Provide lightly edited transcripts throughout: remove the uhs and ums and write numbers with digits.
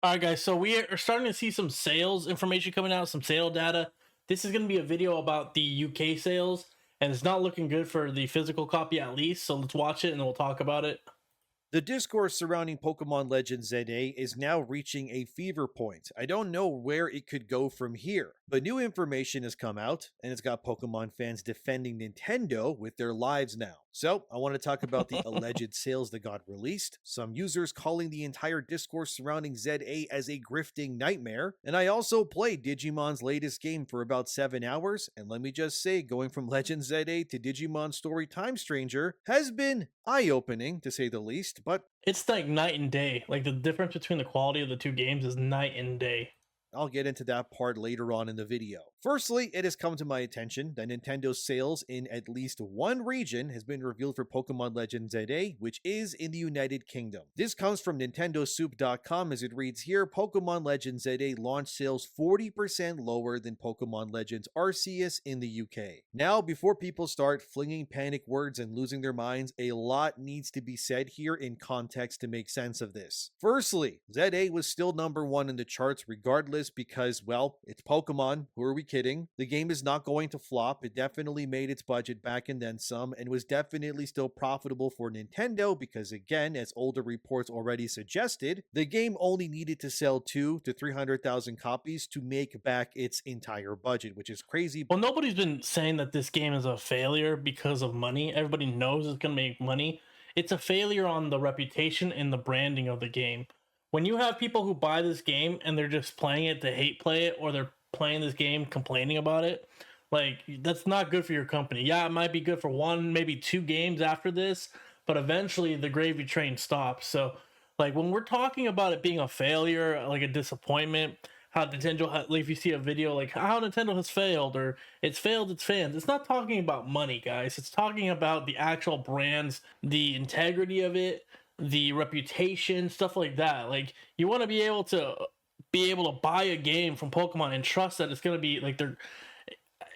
All right, guys. So we are starting to see some sales information coming out, some sale data. This is going to be a video about the UK sales, and it's not looking good for the physical copy at least. So let's watch it and we'll talk about it. The discourse surrounding Pokemon Legends ZA is now reaching a fever point. I don't know where it could go from here, but new information has come out, and it's got Pokemon fans defending Nintendo with their lives now. So, I want to talk about the alleged sales that got released, some users calling the entire discourse surrounding ZA as a grifting nightmare, and I also played Digimon's latest game for about 7 hours, and let me just say, going from Legends ZA to Digimon Story Time Stranger has been eye-opening, to say the least, but It's like night and day. Like the difference between the quality of the two games is night and day. I'll get into that part later on in the video. Firstly, it has come to my attention that Nintendo's sales in at least one region has been revealed for Pokemon Legends ZA, which is in the United Kingdom. This comes from nintendosoup.com as it reads here, Pokemon Legends ZA launched sales 40% lower than Pokemon Legends Arceus in the UK. Now, before people start flinging panic words and losing their minds, a lot needs to be said here in context to make sense of this. Firstly, ZA was still number one in the charts regardless because, well, it's Pokemon. Who are we kidding? The game is not going to flop. It definitely made its budget back and then some, and was definitely still profitable for Nintendo because, again, as older reports already suggested, the game only needed to sell 2 to 300,000 copies to make back its entire budget, which is crazy. Well, nobody's been saying that this game is a failure because of money. Everybody knows it's going to make money. It's a failure on the reputation and the branding of the game. When you have people who buy this game and they're just playing it to hate play it, or they're playing this game complaining about it, like that's not good for your company. Yeah, it might be good for one, maybe two games after this, but eventually the gravy train stops. So, like when we're talking about it being a failure, like a disappointment, how Nintendo, like if you see a video like how Nintendo has failed or it's failed its fans, it's not talking about money, guys. It's talking about the actual brands, the integrity of it, the reputation, stuff like that. Like you want to be able to buy a game from Pokemon and trust that it's gonna be like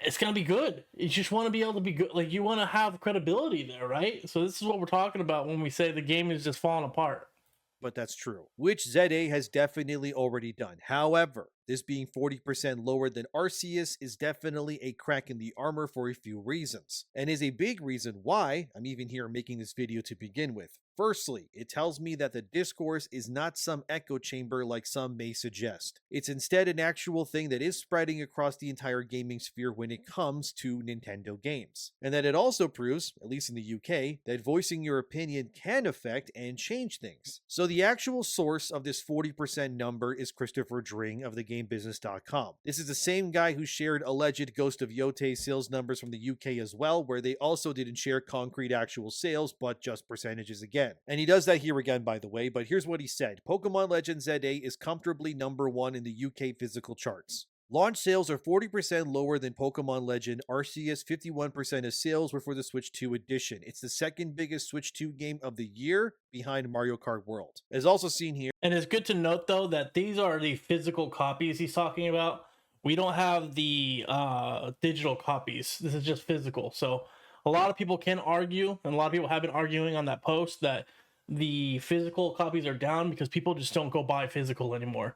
it's gonna be good. You just want to be able to be good. Like you want to have credibility there, right? So this is what we're talking about when we say the game is just falling apart. But that's true, which ZA has definitely already done. However, this being 40% lower than Arceus is definitely a crack in the armor for a few reasons, and is a big reason why I'm even here making this video to begin with. Firstly, it tells me that the discourse is not some echo chamber like some may suggest. It's instead an actual thing that is spreading across the entire gaming sphere when it comes to Nintendo games. And that it also proves, at least in the UK, that voicing your opinion can affect and change things. So the actual source of this 40% number is Christopher Dring of thegamebusiness.com. This is the same guy who shared alleged Ghost of Yote sales numbers from the UK as well, where they also didn't share concrete actual sales, but just percentages again. And he does that here again, by the way, but here's what he said. Pokemon Legends ZA is comfortably number one in the UK physical charts. Launch sales are 40% lower than Pokemon Legend Arceus. 51% of sales were for the Switch 2 edition. It's the second biggest Switch 2 game of the year behind Mario Kart World. As also seen here. And it's good to note though that these are the physical copies he's talking about. We don't have the digital copies. This is just physical. So a lot of people can argue, and a lot of people have been arguing on that post that the physical copies are down because people just don't go buy physical anymore.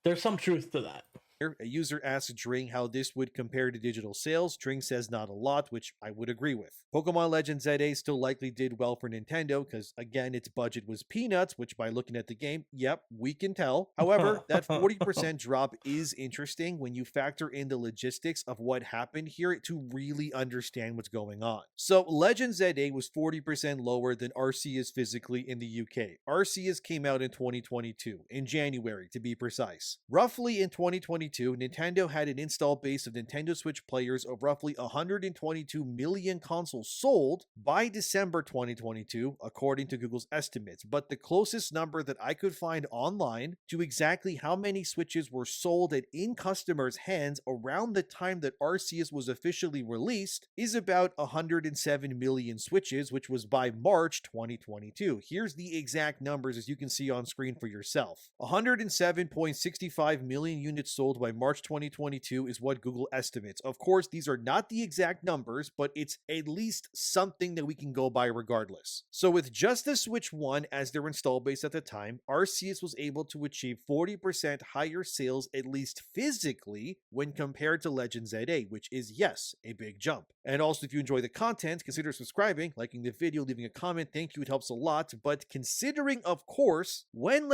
There's some truth to that. A user asked Dring how this would compare to digital sales. Dring says not a lot, which I would agree with. Pokemon Legends ZA still likely did well for Nintendo because, again, its budget was peanuts, which by looking at the game, yep, we can tell. However, that 40% drop is interesting when you factor in the logistics of what happened here to really understand what's going on. So, Legends ZA was 40% lower than Arceus physically in the UK. Arceus came out in 2022, in January to be precise. Roughly in 2022, Nintendo had an install base of Nintendo Switch players of roughly 122 million consoles sold by December 2022, according to Google's estimates. But the closest number that I could find online to exactly how many Switches were sold and in customers' hands around the time that Arceus was officially released is about 107 million Switches, which was by March 2022. Here's the exact numbers as you can see on screen for yourself. 107.65 million units sold sold by March 2022 is what Google estimates. Of course, these are not the exact numbers, but it's at least something that we can go by regardless. So with just the Switch 1 as their install base at the time, Arceus was able to achieve 40% higher sales, at least physically, when compared to Legends ZA, which is, yes, a big jump. And also, if you enjoy the content, consider subscribing, liking the video, leaving a comment. Thank you, it helps a lot. But considering, of course, when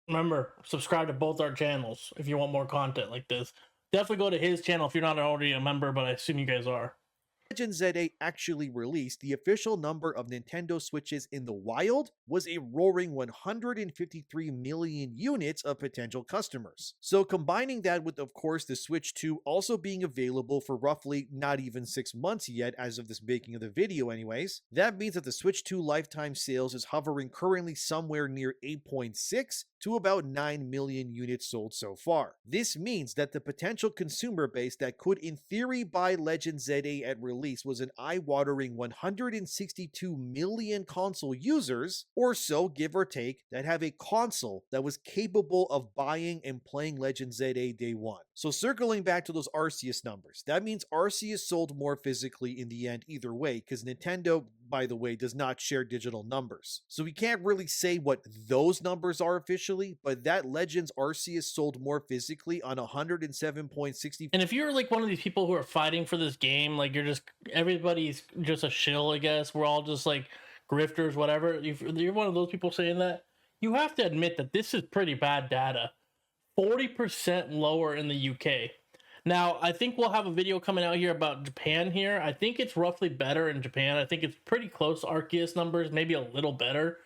Remember, subscribe to both our channels if you want more content like this. Definitely go to his channel if you're not already a member, but I assume you guys are. Legends ZA actually released, the official number of Nintendo Switches in the wild was a roaring 153 million units of potential customers. So combining that with, of course, the Switch 2 also being available for roughly not even 6 months yet as of this making of the video anyways, that means that the Switch 2 lifetime sales is hovering currently somewhere near 8.6 to about 9 million units sold so far. This means that the potential consumer base that could in theory buy Legends ZA at release was an eye-watering 162 million console users, or so give or take, that have a console that was capable of buying and playing Legends ZA day one. So circling back to those Arceus numbers, that means Arceus sold more physically in the end either way, because Nintendo, by the way, does not share digital numbers. So we can't really say what those numbers are officially, but that Legends Arceus sold more physically on 107.60. And if you're like one of these people who are fighting for this game, like everybody's just a shill, I guess. We're all just like grifters, whatever. If you're one of those people saying that, you have to admit that this is pretty bad data. 40% lower in the UK. Now, I think we'll have a video coming out here about Japan here. I think it's roughly better in Japan. I think it's pretty close to Arceus numbers, maybe a little better.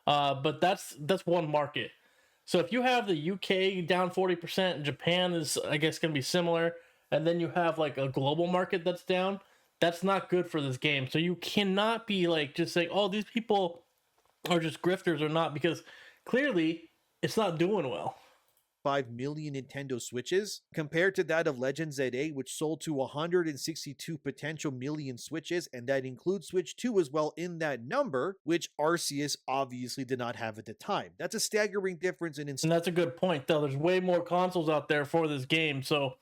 But that's one market. So if you have the UK down 40%, Japan is, I guess, going to be similar, and then you have like a global market that's down, that's not good for this game. So you cannot be like just saying, oh, these people are just grifters or not, because clearly it's not doing well. 5 million Nintendo Switches compared to that of Legends ZA, which sold to 162 potential million Switches, and that includes Switch 2 as well in that number, which Arceus obviously did not have at the time. That's a staggering difference in And that's a good point, though. There's way more consoles out there for this game, so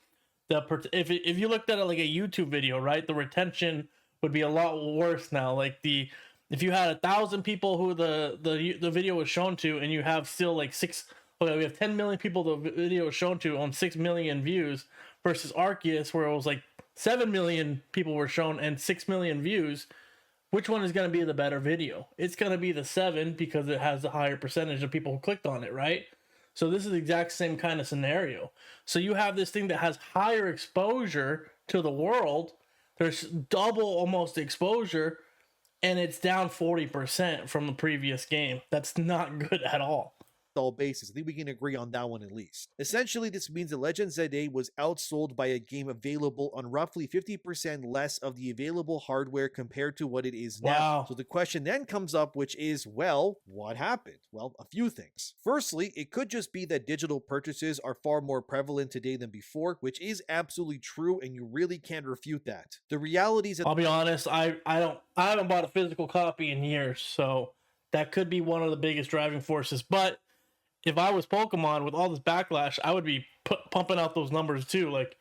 if you looked at it like a YouTube video, right, the retention would be a lot worse now. Like if you had 1,000 people who the video was shown to, and you have still like we have 10 million people the video was shown to on 6 million views, versus Arceus where it was like 7 million people were shown and 6 million views. Which one is going to be the better video? It's going to be the 7 because it has a higher percentage of people who clicked on it, right? So this is the exact same kind of scenario. So you have this thing that has higher exposure to the world. There's double almost exposure, and it's down 40% from the previous game. That's not good at all. Basis. I think we can agree on that one at least. Essentially, this means that Legends ZA was outsold by a game available on roughly 50% less of the available hardware compared to what it is now. Wow. So the question then comes up, which is, well, what happened? Well, a few things. Firstly, it could just be that digital purchases are far more prevalent today than before, which is absolutely true, and you really can't refute that. The reality is that, I'll be honest, I haven't bought a physical copy in years, so that could be one of the biggest driving forces. But if I was Pokemon with all this backlash, I would be pumping out those numbers too. Like,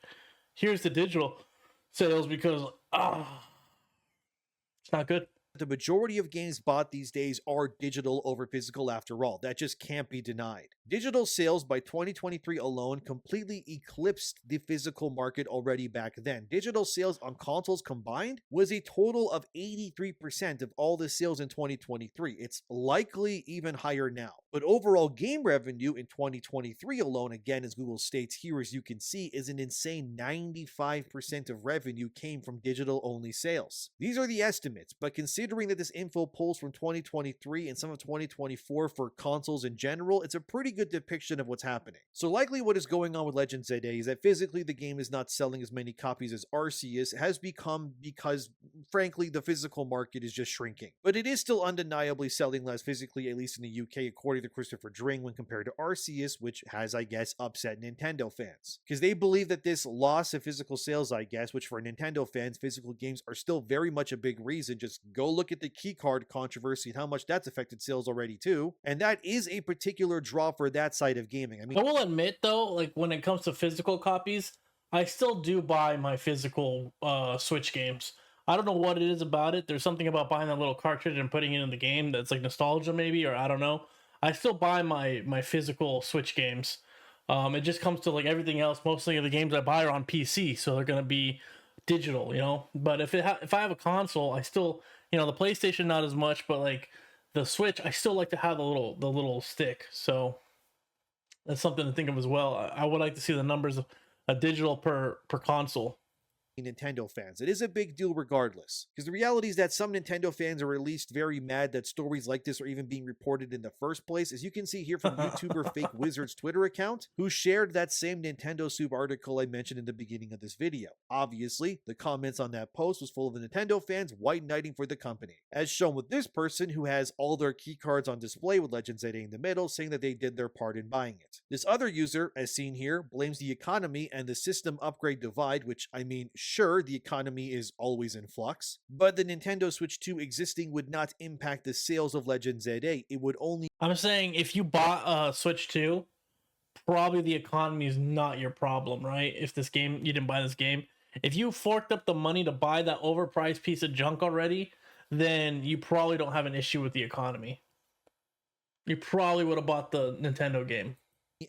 here's the digital sales, because it's not good. the majority of games bought these days are digital over physical after all. That just can't be denied. Digital sales by 2023 alone completely eclipsed the physical market already back then. Digital sales on consoles combined was a total of 83% of all the sales in 2023. It's likely even higher now. But overall game revenue in 2023 alone, again, as Google states here, as you can see, is an insane 95% of revenue came from digital-only sales. These are the estimates, but considering that this info pulls from 2023 and some of 2024 for consoles in general, it's a pretty good depiction of what's happening. So likely what is going on with Legends ZA is that physically the game is not selling as many copies as Arceus has become, because frankly the physical market is just shrinking. But it is still undeniably selling less physically, at least in the UK, according to Christopher Dring, when compared to Arceus, which has, I guess, upset Nintendo fans. Because they believe that this loss of physical sales, I guess, which for Nintendo fans, physical games are still very much a big reason. Just go look at the keycard controversy and how much that's affected sales already too. And that is a particular draw for that side of gaming. I mean, I will admit though, like when it comes to physical copies, I still do buy my physical Switch games. I don't know what it is about it. There's something about buying that little cartridge and putting it in the game that's like nostalgia maybe, or I don't know. I still buy my physical Switch games. It just comes to like everything else. Mostly the games I buy are on PC, so they're gonna be digital, you know. But if I have a console, I still, you know, the PlayStation not as much, but like the Switch, I still like to have the little stick. So that's something to think of as well. I would like to see the numbers of a digital per console. Nintendo fans. It is a big deal regardless, because the reality is that some Nintendo fans are at least very mad that stories like this are even being reported in the first place, as you can see here from YouTuber Fake Wizard's Twitter account, who shared that same Nintendo Soup article I mentioned in the beginning of this video. Obviously, the comments on that post was full of the Nintendo fans white knighting for the company, as shown with this person who has all their keycards on display with Legends ZA in the middle, saying that they did their part in buying it. This other user, as seen here, blames the economy and the system upgrade divide, which, I mean, sure, the economy is always in flux, but the Nintendo Switch 2 existing would not impact the sales of Legends ZA. It would only... I'm saying if you bought a Switch 2, probably the economy is not your problem, right? If this game, you didn't buy this game. If you forked up the money to buy that overpriced piece of junk already, then you probably don't have an issue with the economy. You probably would have bought the Nintendo game.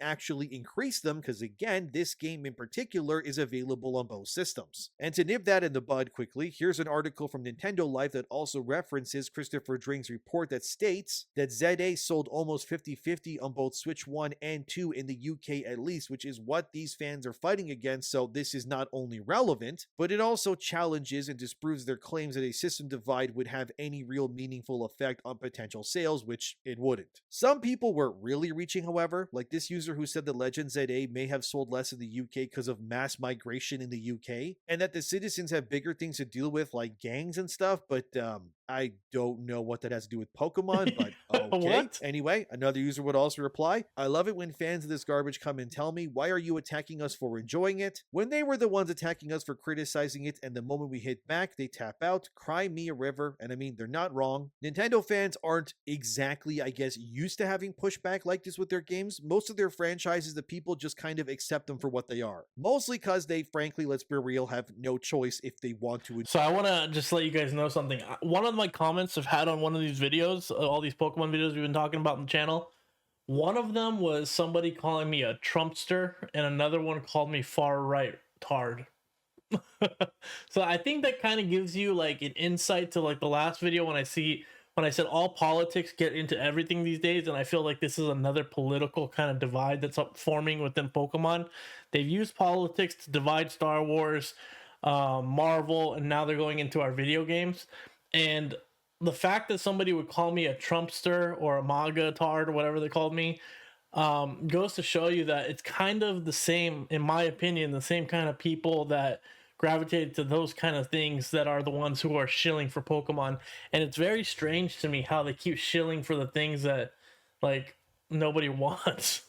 Actually increase them, because again, this game in particular is available on both systems. And to nip that in the bud quickly, here's an article from Nintendo Life that also references Christopher Draing's report that states that ZA sold almost 50-50 on both Switch 1 and 2 in the UK at least, which is what these fans are fighting against. So this is not only relevant, but it also challenges and disproves their claims that a system divide would have any real meaningful effect on potential sales, which it wouldn't. Some people were really reaching, however, like this user who said the Legends ZA may have sold less in the UK because of mass migration in the UK, and that the citizens have bigger things to deal with like gangs and stuff, but I don't know what that has to do with Pokemon, but okay. What? Anyway, another user would also reply, I love it when fans of this garbage come and tell me, why are you attacking us for enjoying it? When they were the ones attacking us for criticizing it, and the moment we hit back, they tap out, cry me a river, and I mean, they're not wrong. Nintendo fans aren't exactly, I guess, used to having pushback like this with their games. Most of their franchises, the people just kind of accept them for what they are. Mostly because they, frankly, let's be real, have no choice if they want to. So I want to just let you guys know something. One of my comments I've had on one of these videos, all these Pokemon videos we've been talking about on the channel, one of them was somebody calling me a Trumpster, and another one called me far right tard. So I think that kind of gives you like an insight to like the last video when I said all politics get into everything these days, and I feel like this is another political kind of divide that's forming within Pokemon. They've used politics to divide Star Wars, Marvel, and now they're going into our video games. And the fact that somebody would call me a Trumpster or a MAGA tard or whatever they called me goes to show you that it's kind of the same, in my opinion, the same kind of people that gravitated to those kind of things that are the ones who are shilling for Pokemon. And it's very strange to me how they keep shilling for the things that like nobody wants.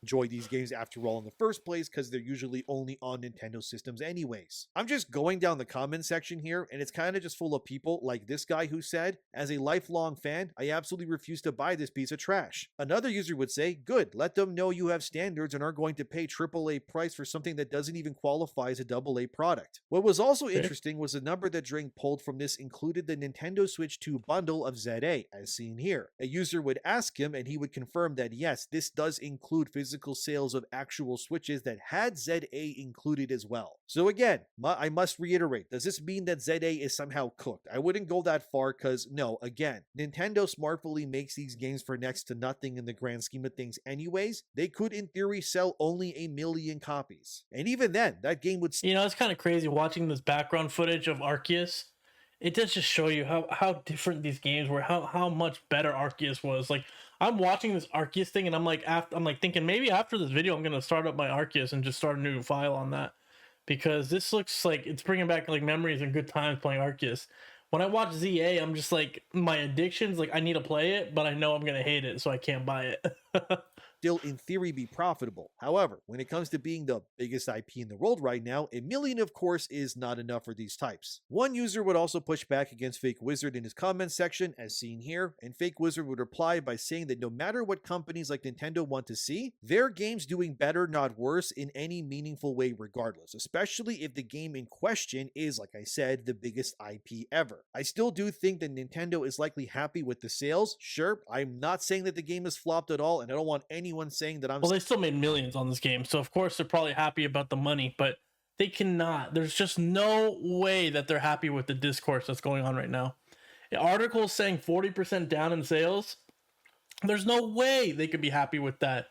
Enjoy these games after all in the first place, because they're usually only on Nintendo systems anyways. I'm just going down the comment section here, and it's kind of just full of people like this guy who said, as a lifelong fan, I absolutely refuse to buy this piece of trash. Another user would say, good, let them know you have standards and aren't going to pay AAA price for something that doesn't even qualify as a AA product. What was also interesting was the number that Draing pulled from this included the Nintendo Switch 2 bundle of ZA, as seen here. A user would ask him, and he would confirm that yes, this does include physical sales of actual Switches that had ZA included as well. So again, I must reiterate, does this mean that ZA is somehow cooked? I wouldn't go that far, because no, again, Nintendo smartly makes these games for next to nothing in the grand scheme of things anyways. They could in theory sell only 1 million copies. And even then, that game would... You know, it's kind of crazy watching this background footage of Arceus. It does just show you how different these games were, how much better Arceus was. Like, I'm watching this Arceus thing, and I'm like thinking maybe after this video I'm gonna start up my Arceus and just start a new file on that, because this looks like it's bringing back like memories and good times playing Arceus. When I watch ZA, I'm just like, my addiction's like I need to play it, but I know I'm gonna hate it, so I can't buy it. still in theory be profitable. However, when it comes to being the biggest IP in the world right now, a million of course is not enough for these types. One user would also push back against Fake Wizard in his comments section, as seen here, and Fake Wizard would reply by saying that no matter what companies like Nintendo want to see, their game's doing better, not worse, in any meaningful way regardless, especially if the game in question is, like I said, the biggest IP ever. I still do think that Nintendo is likely happy with the sales. Sure, I'm not saying that the game has flopped at all, and I don't want anyone saying that I'm... Well, they still made millions on this game, so of course they're probably happy about the money, but they cannot. There's just no way that they're happy with the discourse that's going on right now. The article is saying 40% down in sales. There's no way they could be happy with that.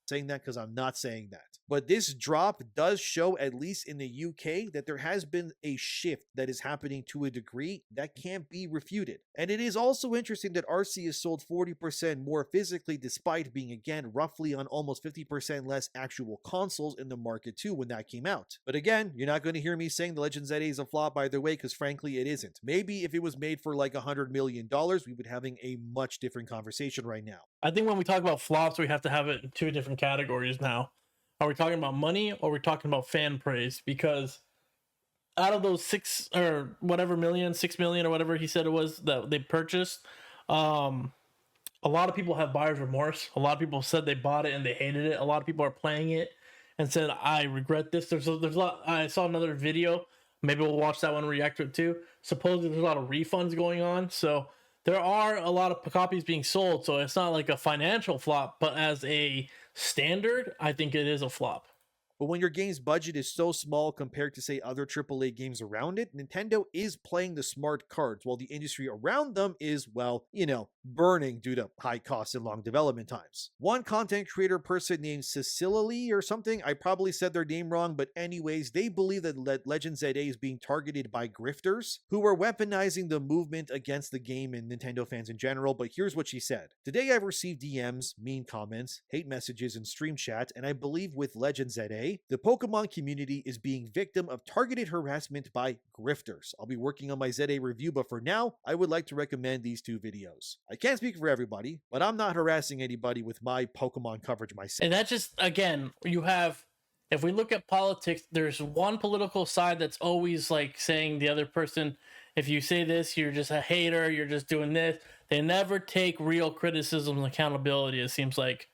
Saying that because I'm not saying that. But this drop does show, at least in the UK, that there has been a shift that is happening to a degree that can't be refuted. And it is also interesting that Arceus sold 40% more physically, despite being, again, roughly on almost 50% less actual consoles in the market too when that came out. But again, you're not going to hear me saying the Legends ZA is a flop either way, because frankly it isn't. Maybe if it was made for like $100 million, we would be having a much different conversation right now. I think when we talk about flops, we have to have it in two different categories now. Are we talking about money or are we talking about fan praise? Because out of those 6 or whatever million, 6 million or whatever he said it was that they purchased, a lot of people have buyer's remorse. A lot of people said they bought it and they hated it. A lot of people are playing it and said, I regret this. There's a lot. I saw another video. Maybe we'll watch that one and react to it too. Supposedly there's a lot of refunds going on. So there are a lot of copies being sold. So it's not like a financial flop, but as a standard, I think it is a flop. But when your game's budget is so small compared to, say, other AAA games around it, Nintendo is playing the smart cards, while the industry around them is, well, burning due to high costs and long development times. One content creator person named Cecily or something, I probably said their name wrong, but anyways, they believe that Legends ZA is being targeted by grifters who are weaponizing the movement against the game and Nintendo fans in general. But here's what she said. Today I've received DMs, mean comments, hate messages, and stream chat, and I believe with Legends ZA, the Pokemon community is being victim of targeted harassment by grifters. I'll be working on my ZA review, but for now, I would like to recommend these 2 videos. I can't speak for everybody, but I'm not harassing anybody with my Pokemon coverage myself. And that just, again, if we look at politics, there's one political side that's always like saying the other person, if you say this, you're just a hater, you're just doing this. They never take real criticism and accountability, it seems like.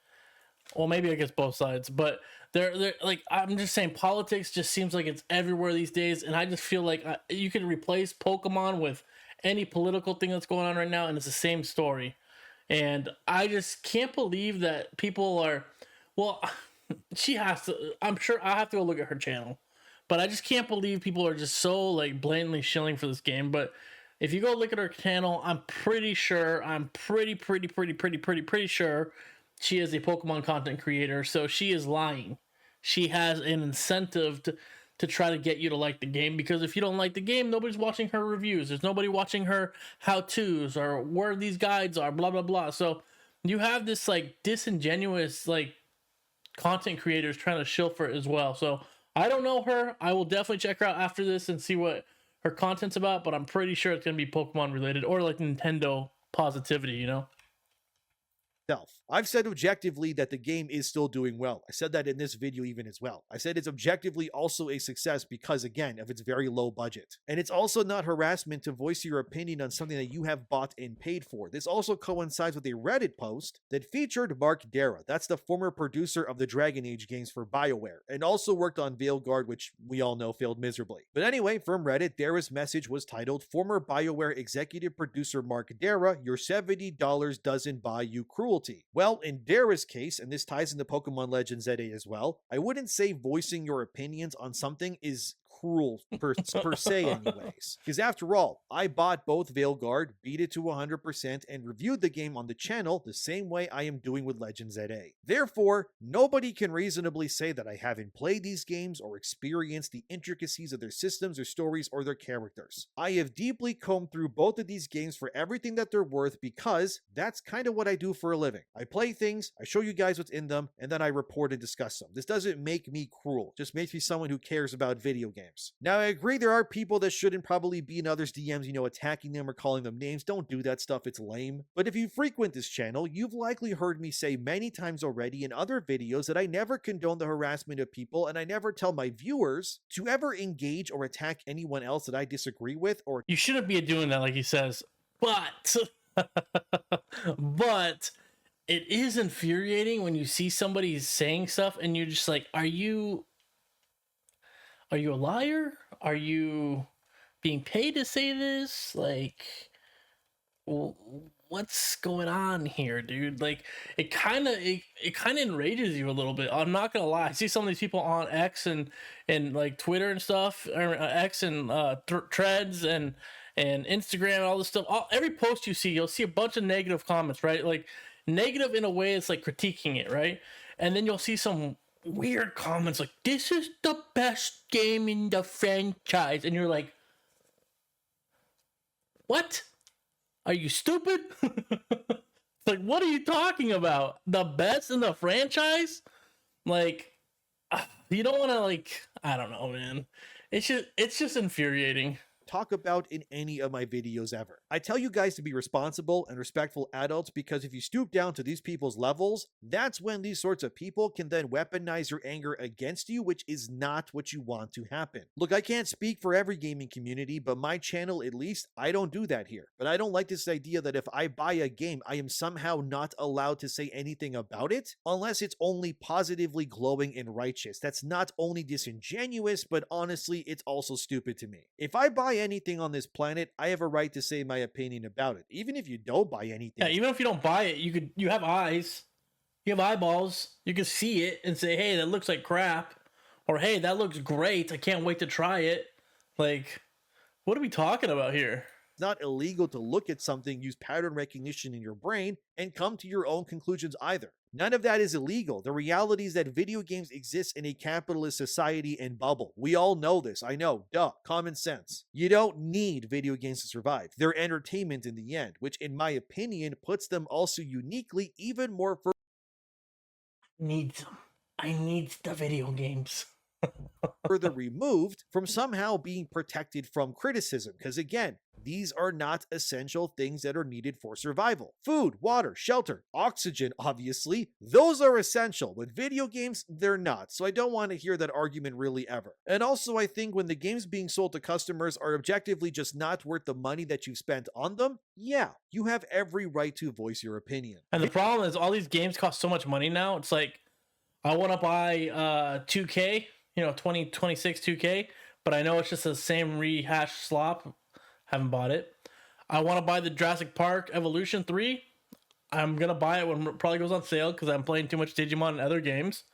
Well, maybe I guess both sides, but they're like, I'm just saying politics just seems like it's everywhere these days. And I just feel like you could replace Pokemon with any political thing that's going on right now, and it's the same story. And I just can't believe that people are, well, she has to, I'm sure I have to go look at her channel, but I just can't believe people are just so like blatantly shilling for this game. But if you go look at her channel, I'm pretty sure, pretty sure she is a Pokemon content creator, so she is lying. She has an incentive to try to get you to like the game, because if you don't like the game, nobody's watching her reviews. There's nobody watching her how-tos or where these guides are, blah, blah, blah. So you have this like disingenuous like content creators trying to shill for it as well. So I don't know her. I will definitely check her out after this and see what her content's about, but I'm pretty sure it's going to be Pokemon related or like Nintendo positivity, I've said objectively that the game is still doing well. I said that in this video even as well. I said it's objectively also a success because, again, of its very low budget. And it's also not harassment to voice your opinion on something that you have bought and paid for. This also coincides with a Reddit post that featured Mark Dara. That's the former producer of the Dragon Age games for BioWare, and also worked on Veilguard, which we all know failed miserably. But anyway, from Reddit, Dara's message was titled, "Former BioWare executive producer Mark Dara, your $70 doesn't buy you cruelty." Well, in Dara's case, and this ties into Pokemon Legends ZA as well, I wouldn't say voicing your opinions on something is cruel per se anyways. Because after all, I bought both Veilguard, beat it to 100%, and reviewed the game on the channel the same way I am doing with Legends ZA. Therefore, nobody can reasonably say that I haven't played these games or experienced the intricacies of their systems or stories or their characters. I have deeply combed through both of these games for everything that they're worth, because that's kind of what I do for a living. I play things, I show you guys what's in them, and then I report and discuss them. This doesn't make me cruel, it just makes me someone who cares about video games. games. Now, I agree there are people that shouldn't probably be in others' DMs, attacking them or calling them names. Don't do that stuff, it's lame. But if you frequent this channel, you've likely heard me say many times already in other videos that I never condone the harassment of people, and I never tell my viewers to ever engage or attack anyone else that I disagree with or You shouldn't be doing that, like he says, but but it is infuriating when you see somebody saying stuff and you're just like, are you a liar? Are you being paid to say this? Like, what's going on here, dude? Like, it kind of enrages you a little bit. I'm not gonna lie. I see some of these people on X and like Twitter and stuff, or X and Threads and Instagram and all this stuff. Every post you see, you'll see a bunch of negative comments, right? Like, negative in a way it's like critiquing it, right? And then you'll see some weird comments like, this is the best game in the franchise, and you're like, what? Are you stupid? Like, what are you talking about? The best in the franchise? Like, you don't want to, like, I don't know, man. It's just infuriating. talk about in any of my videos ever. I tell you guys to be responsible and respectful adults, because if you stoop down to these people's levels, that's when these sorts of people can then weaponize your anger against you, which is not what you want to happen. Look, I can't speak for every gaming community, but my channel, at least, I don't do that here. But I don't like this idea that if I buy a game, I am somehow not allowed to say anything about it, unless it's only positively glowing and righteous. That's not only disingenuous, but honestly, it's also stupid to me. If I buy anything on this planet, I have a right to say my opinion about it. Even if you don't buy anything. Yeah, even if you don't buy it, you have eyes, you have eyeballs, you can see it and say, hey, that looks like crap, or hey, that looks great, I can't wait to try it. Like, what are we talking about here? It's not illegal to look at something, use pattern recognition in your brain, and come to your own conclusions either. None of that is illegal. The reality is that video games exist in a capitalist society and bubble. We all know this. I know. Duh. Common sense. You don't need video games to survive. They're entertainment in the end, which in my opinion puts them also uniquely even more I need the video games. further removed from somehow being protected from criticism, because again, these are not essential things that are needed for survival. Food, water, shelter, oxygen, obviously, those are essential. With video games, they're not, so I don't want to hear that argument really ever. And also, I think when the games being sold to customers are objectively just not worth the money that you've spent on them, yeah, you have every right to voice your opinion. And the problem is all these games cost so much money now. It's like, I want to buy 2K, 2026 2K, but I know it's just the same rehashed slop. Haven't bought it. I want to buy the Jurassic Park Evolution 3. I'm going to buy it when it probably goes on sale because I'm playing too much Digimon and other games.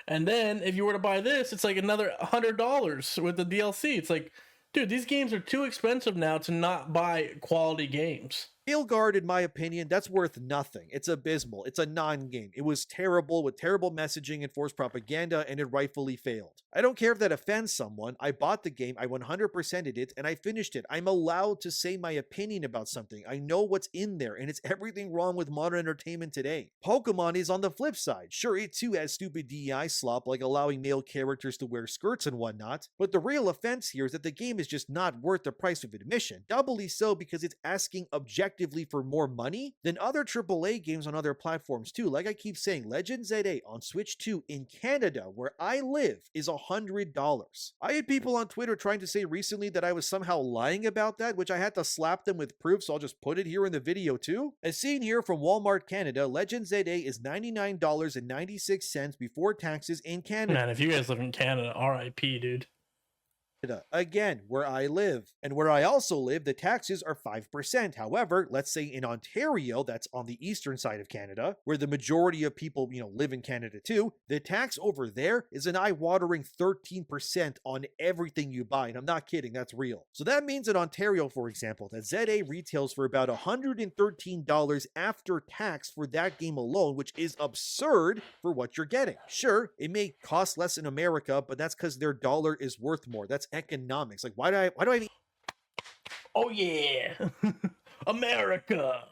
And then if you were to buy this, it's like another $100 with the DLC. It's like, dude, these games are too expensive now to not buy quality games. Guard, in my opinion, that's worth nothing. It's abysmal. It's a non-game. It was terrible with terrible messaging and forced propaganda, and it rightfully failed. I don't care if that offends someone. I bought the game, I 100%ed it, and I finished it. I'm allowed to say my opinion about something. I know what's in there, and it's everything wrong with modern entertainment today. Pokemon is on the flip side. Sure, it too has stupid DEI slop, like allowing male characters to wear skirts and whatnot, but the real offense here is that the game is just not worth the price of admission. Doubly so because it's asking objectively for more money than other AAA games on other platforms too. Like I keep saying, Legends ZA on Switch 2 in Canada, where I live, is $100. I had people on Twitter trying to say recently that I was somehow lying about that, which I had to slap them with proof, so I'll just put it here in the video too. As seen here from Walmart Canada, Legends ZA is $99.96 before taxes in Canada. Man, if you guys live in Canada, RIP, dude. Again, where I live. And where I also live, the taxes are 5%. However, let's say in Ontario, that's on the eastern side of Canada, where the majority of people, live in Canada too, the tax over there is an eye-watering 13% on everything you buy. And I'm not kidding, that's real. So that means in Ontario, for example, that ZA retails for about $113 after tax for that game alone, which is absurd for what you're getting. Sure, it may cost less in America, but that's because their dollar is worth more. That's economics. Like, why do I Oh yeah, America.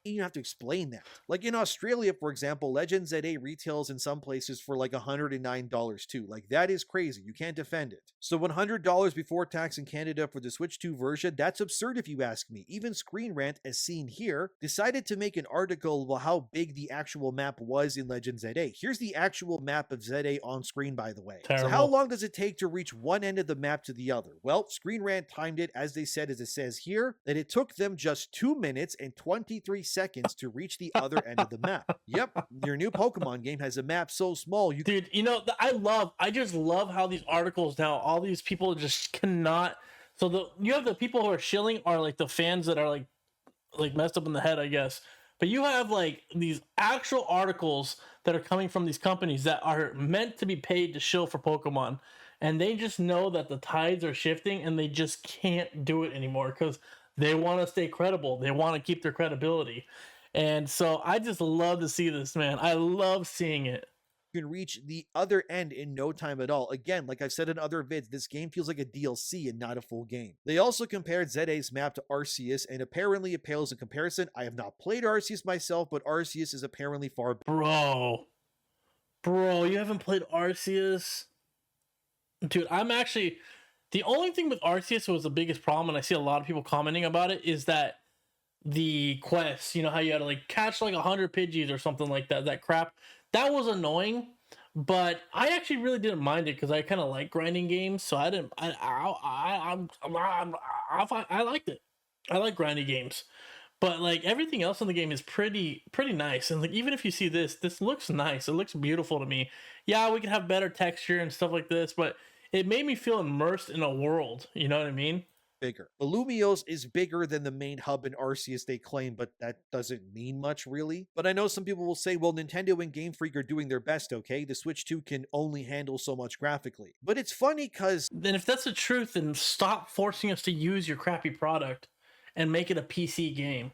You have to explain that. Like in Australia, for example, Legends ZA retails in some places for like $109 too. Like that is crazy. You can't defend it. So $100 before tax in Canada for the Switch 2 version, that's absurd if you ask me. Even Screen Rant, as seen here, decided to make an article about how big the actual map was in Legends ZA. Here's the actual map of ZA on screen, by the way. Terrible. So how long does it take to reach one end of the map to the other? Well, Screen Rant timed it, as they said, as it says here, that it took them just 2 minutes and 23 seconds to reach the other end of the map. Yep, your new Pokemon game has a map so small you Dude, you know, I just love how these articles now, all these people just cannot. So you have the people who are shilling are like the fans that are like messed up in the head, I guess. But you have like these actual articles that are coming from these companies that are meant to be paid to shill for Pokemon, and they just know that the tides are shifting and they just can't do it anymore because they want to stay credible. They want to keep their credibility. And so I just love to see this, man. I love seeing it. can reach the other end in no time at all. Again, like I've said in other vids, this game feels like a DLC and not a full game. They also compared ZA's map to Arceus, and apparently it pales in comparison. I have not played Arceus myself, but Arceus is apparently far better. Bro, you haven't played Arceus? Dude, I'm actually... The only thing with Arceus was the biggest problem, and I see a lot of people commenting about it, is that the quests, you know how you had to like catch like 100 Pidgeys or something like that crap, that was annoying. But I actually really didn't mind it because I kind of like grinding games, so I liked it. I like grinding games, but like everything else in the game is pretty nice. And like even if you see this looks nice, it looks beautiful to me. Yeah, we can have better texture and stuff like this, but it made me feel immersed in a world. You know what I mean? Bigger. Illumios is bigger than the main hub in Arceus, they claim, but that doesn't mean much, really. But I know some people will say, well, Nintendo and Game Freak are doing their best, okay? The Switch 2 can only handle so much graphically. But it's funny because... Then if that's the truth, then stop forcing us to use your crappy product and make it a PC game.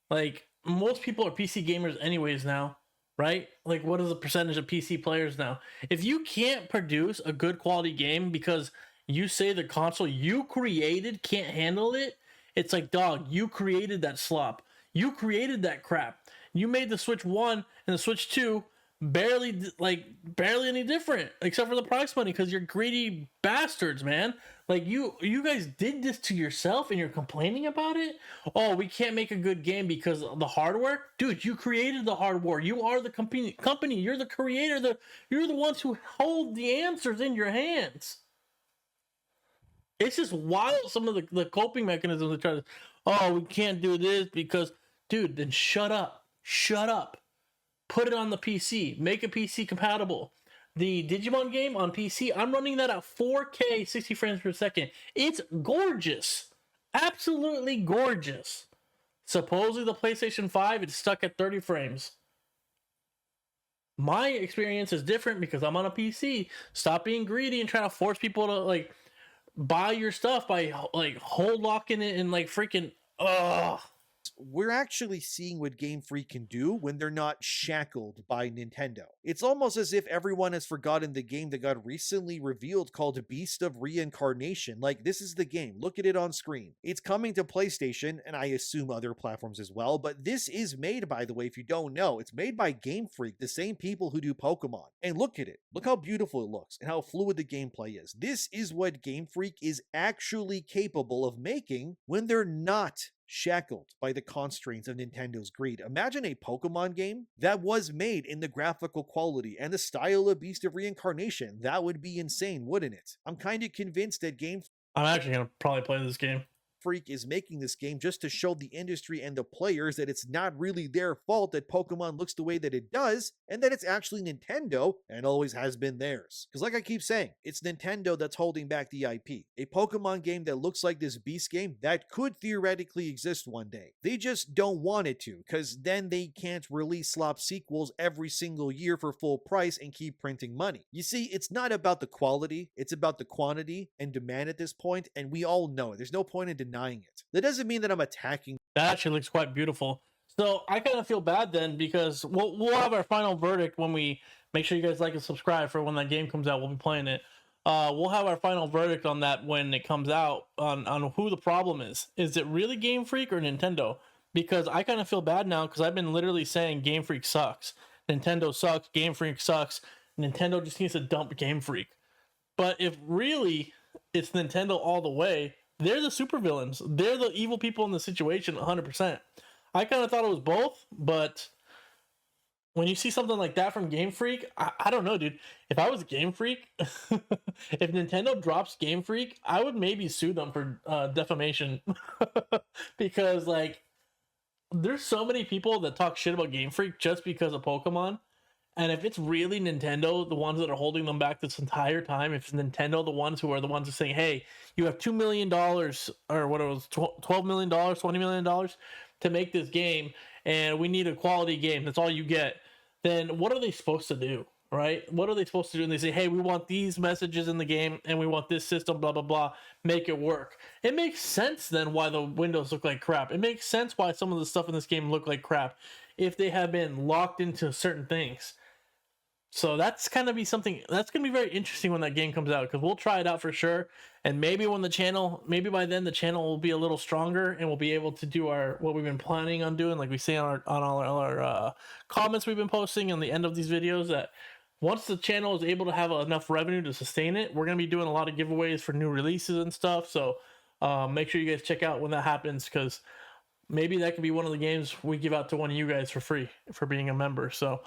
Like, most people are PC gamers anyways now, right? Like, what is the percentage of PC players now? If you can't produce a good quality game because you say the console you created can't handle it, it's like, dog, you created that slop. You created that crap. You made the Switch 1 and the Switch 2 barely any different, except for the price money, because you're greedy bastards, man. Like, you guys did this to yourself and you're complaining about it? Oh, we can't make a good game because of the hardware? Dude, you created the hardware. You are the company. You're the creator. You're the ones who hold the answers in your hands. It's just wild, some of the coping mechanisms they try to, oh, we can't do this because, dude, then shut up. Shut up. Put it on the PC. Make it PC compatible. The Digimon game on PC, I'm running that at 4K, 60 frames per second. It's gorgeous. Absolutely gorgeous. Supposedly the PlayStation 5, it's stuck at 30 frames. My experience is different because I'm on a PC. Stop being greedy and trying to force people to, like, buy your stuff by like hold locking it and like freaking we're actually seeing what Game Freak can do when they're not shackled by Nintendo. It's almost as if everyone has forgotten the game that got recently revealed called Beast of Reincarnation. Like, this is the game. Look at it on screen. It's coming to PlayStation, and I assume other platforms as well, but this is made, by the way, if you don't know, it's made by Game Freak, the same people who do Pokemon. And look at it. Look how beautiful it looks and how fluid the gameplay is. This is what Game Freak is actually capable of making when they're not shackled by the constraints of Nintendo's greed. Imagine a Pokemon game that was made in the graphical quality and the style of Beast of Reincarnation. That would be insane, wouldn't it? I'm kind of convinced that I'm actually going to probably play this game. Freak is making this game just to show the industry and the players that it's not really their fault that Pokemon looks the way that it does, and that it's actually Nintendo and always has been theirs. Because like I keep saying, it's Nintendo that's holding back the IP. A Pokemon game that looks like this Beast game, that could theoretically exist one day. They just don't want it to, because then they can't release slop sequels every single year for full price and keep printing money. You see, it's not about the quality, it's about the quantity and demand at this point, and we all know it. There's no point in denying it. That doesn't mean that I'm attacking. That actually looks quite beautiful. So I kind of feel bad then, because we'll have our final verdict when we make sure you guys like and subscribe for when that game comes out. We'll be playing it. We'll have our final verdict on that when it comes out on who the problem is. Is it really Game Freak or Nintendo? because I kind of feel bad now because I've been literally saying Game Freak sucks, Nintendo sucks, Game Freak sucks, Nintendo just needs to dump Game Freak. But if really it's Nintendo all the way, they're the supervillains. They're the evil people in the situation 100%. I kind of thought it was both, but when you see something like that from Game Freak, I don't know, dude. If I was Game Freak, if Nintendo drops Game Freak, I would maybe sue them for defamation because, like, there's so many people that talk shit about Game Freak just because of Pokemon. And if it's really Nintendo, the ones that are holding them back this entire time, if it's Nintendo, the ones who are the ones who are saying, hey, you have $2 million or what it was, $12 million, $20 million to make this game, and we need a quality game, that's all you get, then what are they supposed to do, right? What are they supposed to do? And they say, hey, we want these messages in the game, and we want this system, blah, blah, blah, make it work. It makes sense then why the windows look like crap. It makes sense why some of the stuff in this game look like crap if they have been locked into certain things. So that's gonna be something that's gonna be very interesting when that game comes out, because we'll try it out for sure. And maybe when the channel, maybe by then the channel will be a little stronger and we'll be able to do our what we've been planning on doing, like we say on all our comments we've been posting on the end of these videos. That once the channel is able to have enough revenue to sustain it, we're gonna be doing a lot of giveaways for new releases and stuff. So make sure you guys check out when that happens, because maybe that could be one of the games we give out to one of you guys for free for being a member. So.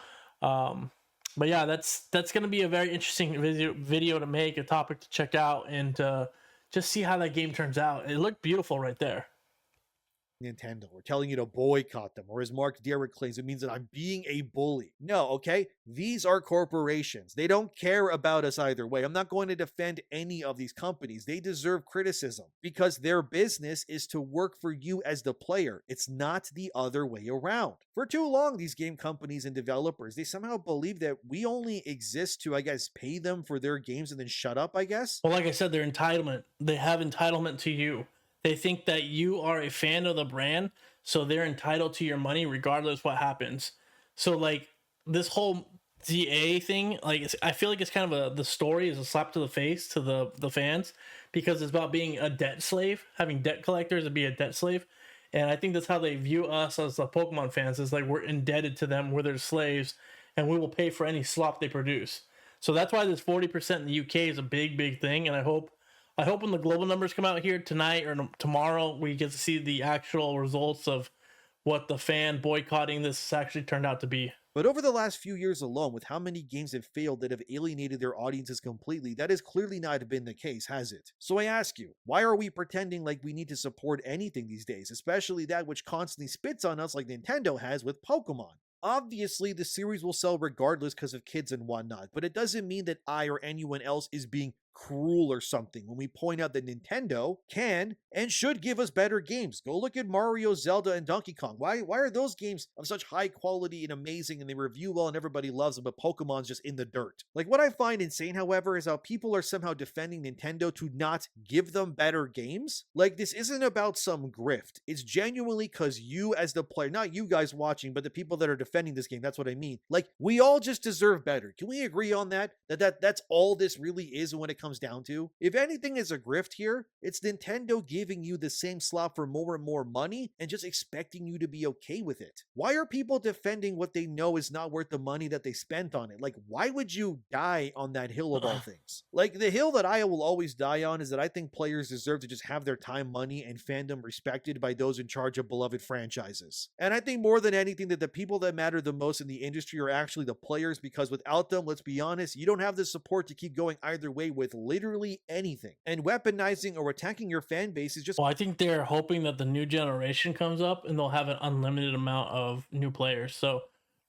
But yeah, that's going to be a very interesting video to make, a topic to check out, and just see how that game turns out. It looked beautiful right there. Nintendo. We're telling you to boycott them, or as Mark Derrick claims, it means that I'm being a bully. No, okay? These are corporations. They don't care about us either way. I'm not going to defend any of these companies. They deserve criticism because their business is to work for you as the player. It's not the other way around. For too long, these game companies and developers, they somehow believe that we only exist to, I guess, pay them for their games and then shut up, I guess? Well, like I said, they're entitlement. They have entitlement to you. They think that you are a fan of the brand, so they're entitled to your money regardless what happens. So, like, this whole ZA thing, like, I feel like it's kind of the story is a slap to the face to the fans, because it's about being a debt slave, having debt collectors and be a debt slave. And I think that's how they view us as the Pokemon fans, is like we're indebted to them, we're their slaves, and we will pay for any slop they produce. So that's why this 40% in the UK is a big, big thing, and I hope when the global numbers come out here tonight or tomorrow, we get to see the actual results of what the fan boycotting this actually turned out to be. But over the last few years alone, with how many games have failed that have alienated their audiences completely, that has clearly not been the case, has it? So I ask you, why are we pretending like we need to support anything these days, especially that which constantly spits on us like Nintendo has with Pokemon? Obviously, the series will sell regardless because of kids and whatnot, but it doesn't mean that I or anyone else is being cruel or something when we point out that Nintendo can and should give us better games. Go look at Mario, Zelda, and Donkey Kong. Why are those games of such high quality and amazing and they review well and everybody loves them, but Pokemon's just in the dirt? Like, what I find insane, however, is how people are somehow defending Nintendo to not give them better games. Like, this isn't about some grift. It's genuinely because you as the player, not you guys watching, but the people that are defending this game, that's what I mean. Like, we all just deserve better. Can we agree on that? That's all this really is when it comes down to? If anything is a grift here, it's Nintendo giving you the same slop for more and more money and just expecting you to be okay with it. Why are people defending what they know is not worth the money that they spent on it? Like, why would you die on that hill of all things? Like, the hill that I will always die on is that I think players deserve to just have their time, money, and fandom respected by those in charge of beloved franchises. And I think more than anything that the people that matter the most in the industry are actually the players, because without them, let's be honest, you don't have the support to keep going either way with literally anything. And weaponizing or attacking your fan base is just... Well, I think they're hoping that the new generation comes up and they'll have an unlimited amount of new players. So,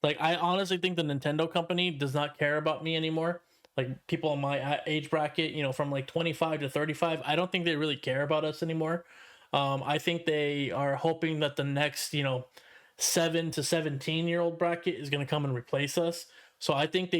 like, I honestly think the Nintendo company does not care about me anymore. Like, people in my age bracket, you know, from like 25 to 35, I don't think they really care about us anymore. I think they are hoping that the next, you know, 7 to 17-year-old bracket is going to come and replace us. So I think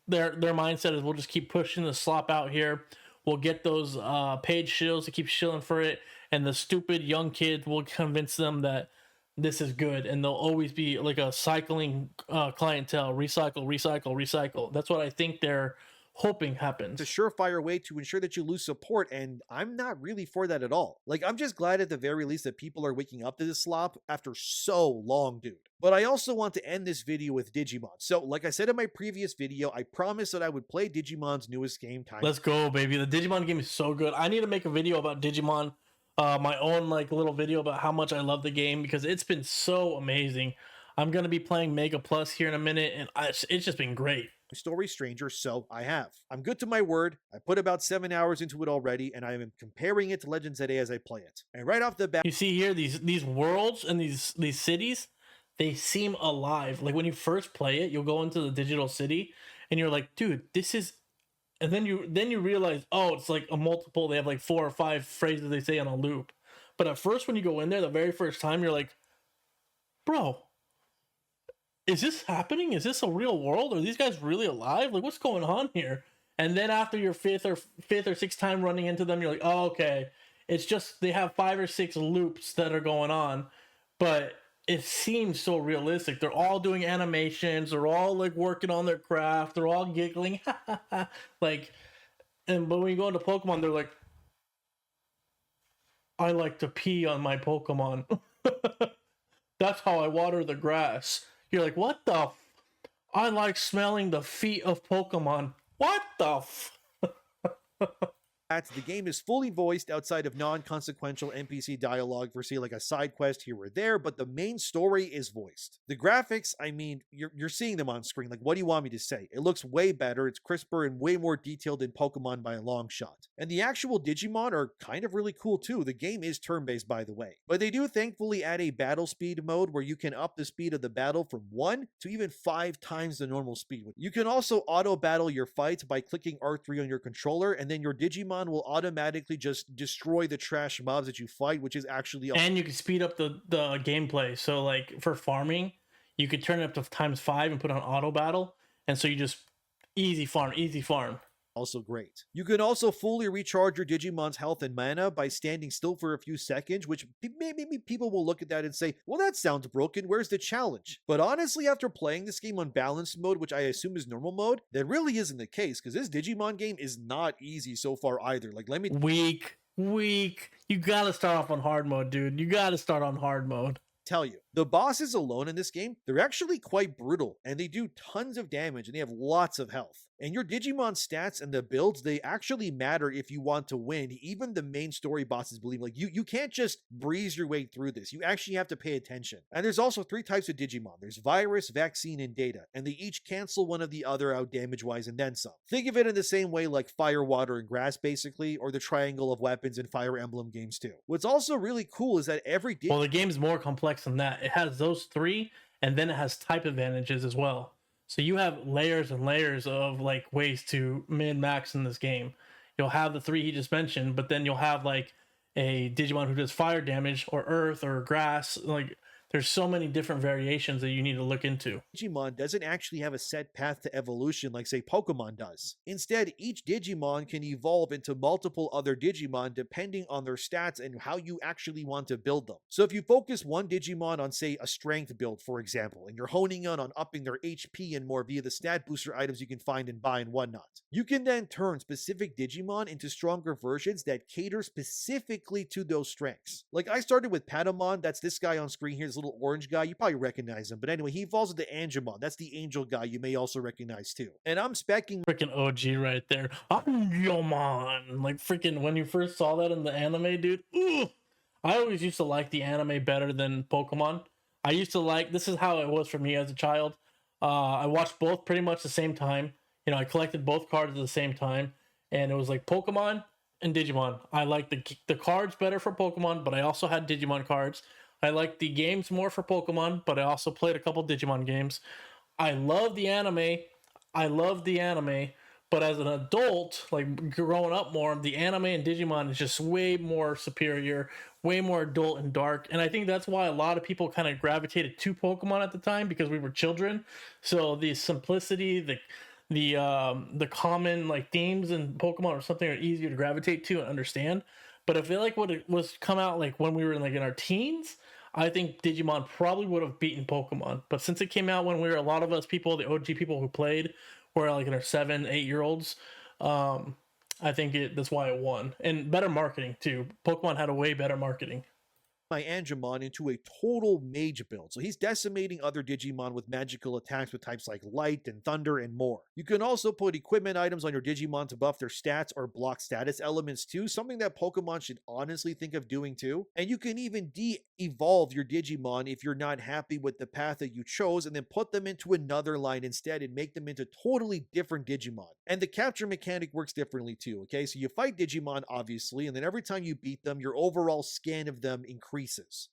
their mindset is we'll just keep pushing the slop out here. We'll get those paid shills to keep shilling for it, and the stupid young kids will convince them that this is good, and they'll always be like a cycling clientele, recycle. That's what I think they're hoping happens. It's a surefire way to ensure that you lose support, and I'm not really for that at all. Like, I'm just glad at the very least that people are waking up to this slop after so long, dude. But I also want to end this video with Digimon. So, like I said in my previous video, I promised that I would play Digimon's newest game, Time. Let's go, baby. The Digimon game is so good. I need to make a video about Digimon, my own like little video about how much I love the game, because it's been so amazing. I'm gonna be playing Mega Plus here in a minute, and it's just been great. Story Stranger, so I have. I'm good to my word. I put about 7 hours into it already, and I am comparing it to Legends ZA as I play it. And right off the bat, you see here these worlds and these cities, they seem alive. Like when you first play it, you'll go into the digital city, and you're like, dude, this is. And then you realize, oh, it's like a multiple. They have like 4 or 5 phrases they say on a loop. But at first, when you go in there, the very first time, you're like, bro, is this happening? Is this a real world? Are these guys really alive? Like, what's going on here? And then after your fifth or sixth time running into them, you're like, oh, okay. It's just they have 5 or 6 loops that are going on, but it seems so realistic. They're all doing animations. They're all like working on their craft. They're all giggling, like. But when you go into Pokemon, they're like, I like to pee on my Pokemon. That's how I water the grass. You're like, what the? I like smelling the feet of Pokemon. What the? The game is fully voiced outside of non-consequential NPC dialogue for, say, like a side quest here or there, but the main story is voiced. The graphics, I mean, you're seeing them on screen. Like, what do you want me to say? It looks way better, it's crisper, and way more detailed than Pokemon by a long shot. And the actual Digimon are kind of really cool too. The game is turn-based, by the way. But they do thankfully add a battle speed mode where you can up the speed of the battle from 1 to even 5 times the normal speed. You can also auto-battle your fights by clicking R3 on your controller, and then your Digimon will automatically just destroy the trash mobs that you fight, which is actually and you can speed up the gameplay. So like for farming, you could turn it up to ×5 and put on auto battle, and so you just easy farm. Also great. You can also fully recharge your Digimon's health and mana by standing still for a few seconds, which maybe people will look at that and say, well, that sounds broken, where's the challenge? But honestly, after playing this game on balanced mode, which I assume is normal mode, that really isn't the case, because this Digimon game is not easy so far either. Like, let me... Weak. You gotta start off on hard mode, dude. You gotta start on hard mode. Tell you, the bosses alone in this game, they're actually quite brutal, and they do tons of damage, and they have lots of health. And your Digimon stats and the builds, they actually matter if you want to win. Even the main story bosses believe, like, you can't just breeze your way through this. You actually have to pay attention. And there's also 3 types of Digimon. There's Virus, Vaccine, and Data, and they each cancel one of the other out damage-wise and then some. Think of it in the same way like Fire, Water, and Grass, basically, or the triangle of weapons in Fire Emblem games too. What's also really cool is that every Well, the game's more complex than that. It has those 3, and then it has type advantages as well. So you have layers and layers of like ways to min-max in this game. You'll have the 3 he just mentioned, but then you'll have like a Digimon who does fire damage or earth or grass. Like there's so many different variations that you need to look into. Digimon doesn't actually have a set path to evolution like, say, Pokemon does. Instead, each Digimon can evolve into multiple other Digimon depending on their stats and how you actually want to build them. So if you focus one Digimon on, say, a strength build, for example, and you're honing in on upping their HP and more via the stat booster items you can find and buy and whatnot, you can then turn specific Digimon into stronger versions that cater specifically to those strengths. Like, I started with Patamon, that's this guy on screen here, little orange guy. You probably recognize him, but anyway, he evolves into Angemon. That's the angel guy you may also recognize too. And I'm specking freaking OG right there. Angemon. Like freaking when you first saw that in the anime, dude. Ooh, I always used to like the anime better than Pokemon. I used to like, this is how it was for me as a child. I watched both pretty much the same time. You know, I collected both cards at the same time, and it was like Pokemon and Digimon. I liked the cards better for Pokemon, but I also had Digimon cards. I like the games more for Pokemon, but I also played a couple Digimon games. I love the anime. But as an adult, like growing up more, the anime and Digimon is just way more superior, way more adult and dark. And I think that's why a lot of people kind of gravitated to Pokemon at the time, because we were children. So the simplicity, the common like themes in Pokemon or something are easier to gravitate to and understand. But I feel like what it was come out like when we were in our teens, I think Digimon probably would have beaten Pokemon. But since it came out when we were, a lot of us people, the OG people who played, where like in our 7, 8 year olds. I think that's why it won, and better marketing too. Pokemon had a way better marketing. My Angemon into a total mage build, so he's decimating other Digimon with magical attacks with types like Light and Thunder and more. You can also put equipment items on your Digimon to buff their stats or block status elements too, something that Pokemon should honestly think of doing too. And you can even de-evolve your Digimon if you're not happy with the path that you chose, and then put them into another line instead and make them into totally different Digimon. And the capture mechanic works differently too, okay? So you fight Digimon, obviously, and then every time you beat them, your overall scan of them increases.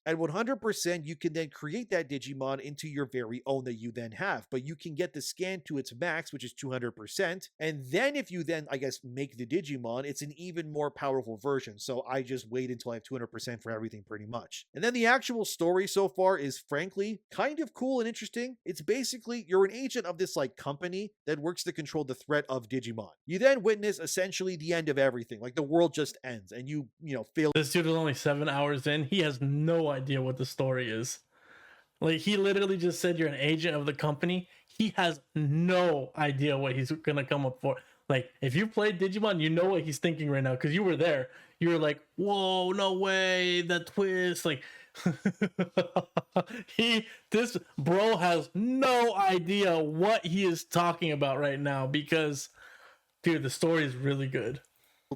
At 100%, you can then create that Digimon into your very own that you then have, but you can get the scan to its max, which is 200%, and then if you then, I guess, make the Digimon, it's an even more powerful version, so I just wait until I have 200% for everything pretty much. And then the actual story so far is frankly kind of cool and interesting. It's basically, you're an agent of this like company that works to control the threat of Digimon. You then witness essentially the end of everything, like the world just ends, and you fail. This dude is only 7 hours in. He has no idea what the story is. Like, he literally just said you're an agent of the company. He has no idea what he's gonna come up for. Like, if you played Digimon, you know what he's thinking right now because you were there. You were like, "Whoa, no way, that twist!" Like, this bro has no idea what he is talking about right now because, dude, the story is really good.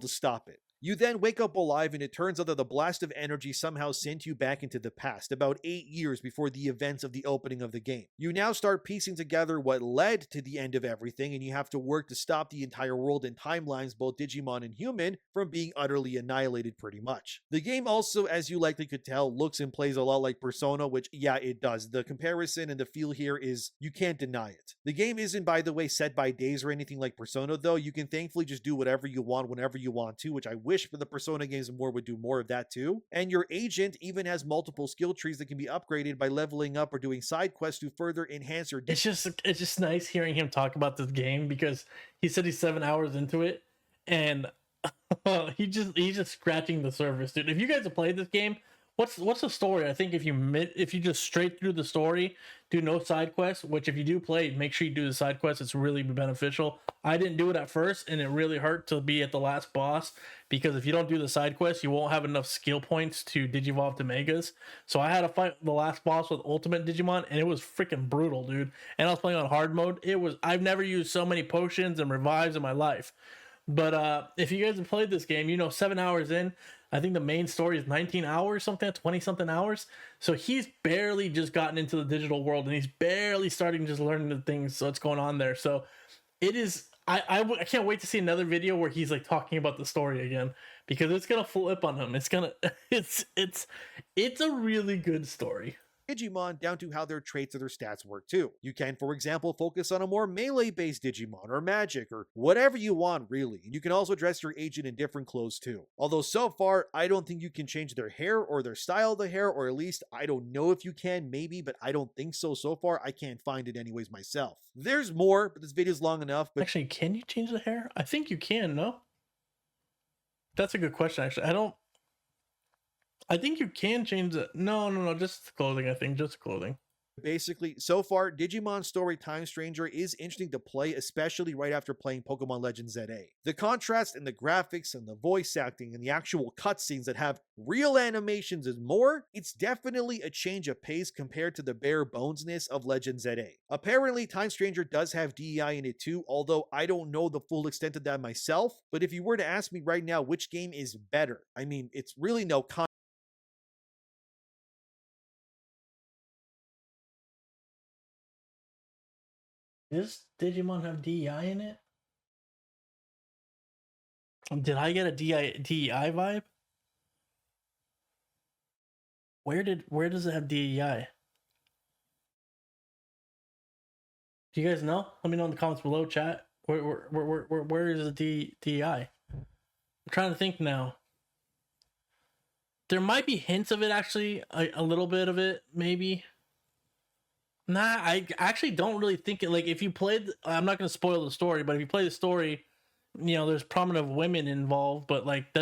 To stop it. You then wake up alive, and it turns out that the blast of energy somehow sent you back into the past, about 8 years before the events of the opening of the game. You now start piecing together what led to the end of everything, and you have to work to stop the entire world and timelines, both Digimon and human, from being utterly annihilated pretty much. The game also, as you likely could tell, looks and plays a lot like Persona, which, yeah, it does. The comparison and the feel here is, you can't deny it. The game isn't, by the way, set by days or anything like Persona, though. You can thankfully just do whatever you want whenever you want to, which I wish for the Persona games more would do more of that too. And your agent even has multiple skill trees that can be upgraded by leveling up or doing side quests to further enhance your. It's just nice hearing him talk about this game because he said he's 7 hours into it, and he's just scratching the surface, dude. If you guys have played this game, what's the story? I think if you just straight through the story, do no side quests, which if you do play, make sure you do the side quests. It's really beneficial. I didn't do it at first, and it really hurt to be at the last boss because if you don't do the side quests, you won't have enough skill points to digivolve to megas. So I had to fight the last boss with Ultimate Digimon, and it was freaking brutal, dude. And I was playing on hard mode. I've never used so many potions and revives in my life. But if you guys have played this game, 7 hours in, I think the main story is 19 hours, something, 20 something hours. So he's barely just gotten into the digital world, and he's barely starting just learning the things that's going on there. So it is, I can't wait to see another video where he's like talking about the story again, because it's going to flip on him. It's a really good story. Digimon down to how their traits or their stats work too. You can, for example, focus on a more melee-based Digimon or magic or whatever you want really, and you can also dress your agent in different clothes too. Although so far, I don't think you can change their hair or their style of the hair, or at least I don't know if you can, maybe, but I don't think so. So far, I can't find it anyways myself. There's more, but this video's long enough. But actually, can you change the hair? I think you can, no? That's a good question, actually. I think you can change it. No, just clothing, I think, just clothing. Basically, so far, Digimon Story Time Stranger is interesting to play, especially right after playing Pokémon Legends ZA. The contrast in the graphics and the voice acting and the actual cutscenes that have real animations and more, it's definitely a change of pace compared to the bare bonesness of Legends ZA. Apparently, Time Stranger does have DEI in it too, although I don't know the full extent of that myself, but if you were to ask me right now which game is better, I mean, it's really no Does Digimon have DEI in it? Did I get a DEI vibe? Where does it have DEI? Do you guys know? Let me know in the comments below, chat. Where is the DEI? I'm trying to think now. There might be hints of it, actually, a little bit of it, maybe. Nah, I actually don't really think it. Like, if you played, I'm not going to spoil the story, but if you play the story, there's prominent women involved, but like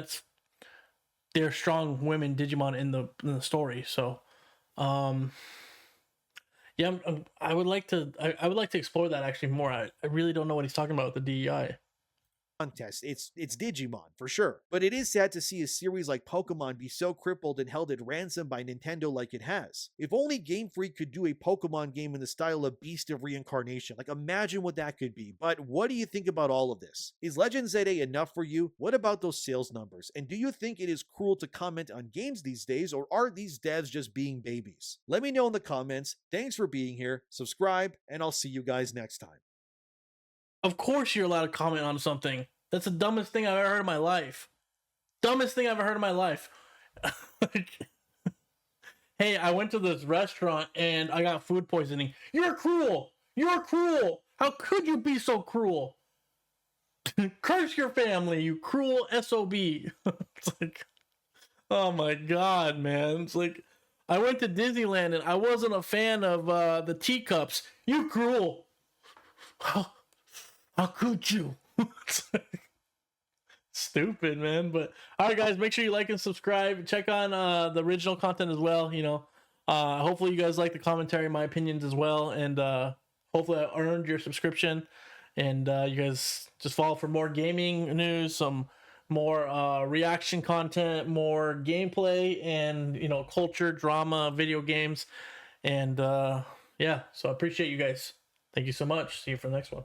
they're strong women Digimon in the story. So, Yeah, I would like to. I would like to explore that actually more. I really don't know what he's talking about with the DEI. Contest. It's Digimon for sure. But it is sad to see a series like Pokemon be so crippled and held at ransom by Nintendo like it has. If only Game Freak could do a Pokemon game in the style of Beast of Reincarnation. Like imagine what that could be. But what do you think about all of this? Is Legends ZA enough for you? What about those sales numbers? And do you think it is cruel to comment on games these days, or are these devs just being babies? Let me know in the comments. Thanks for being here. Subscribe, and I'll see you guys next time. Of course, you're allowed to comment on something. That's the dumbest thing I've ever heard in my life. Dumbest thing I've ever heard in my life. Hey, I went to this restaurant and I got food poisoning. You're cruel. You're cruel. How could you be so cruel? Curse your family, you cruel SOB. It's like, oh my god, man. It's like, I went to Disneyland and I wasn't a fan of the teacups. You cruel. How could you? Stupid, man. But all right, guys, make sure you like and subscribe. Check on the original content as well. You know, hopefully you guys like the commentary, my opinions as well, and hopefully I earned your subscription. And you guys just follow for more gaming news, some more reaction content, more gameplay, and you know, culture, drama, video games, and yeah. So I appreciate you guys. Thank you so much. See you for the next one.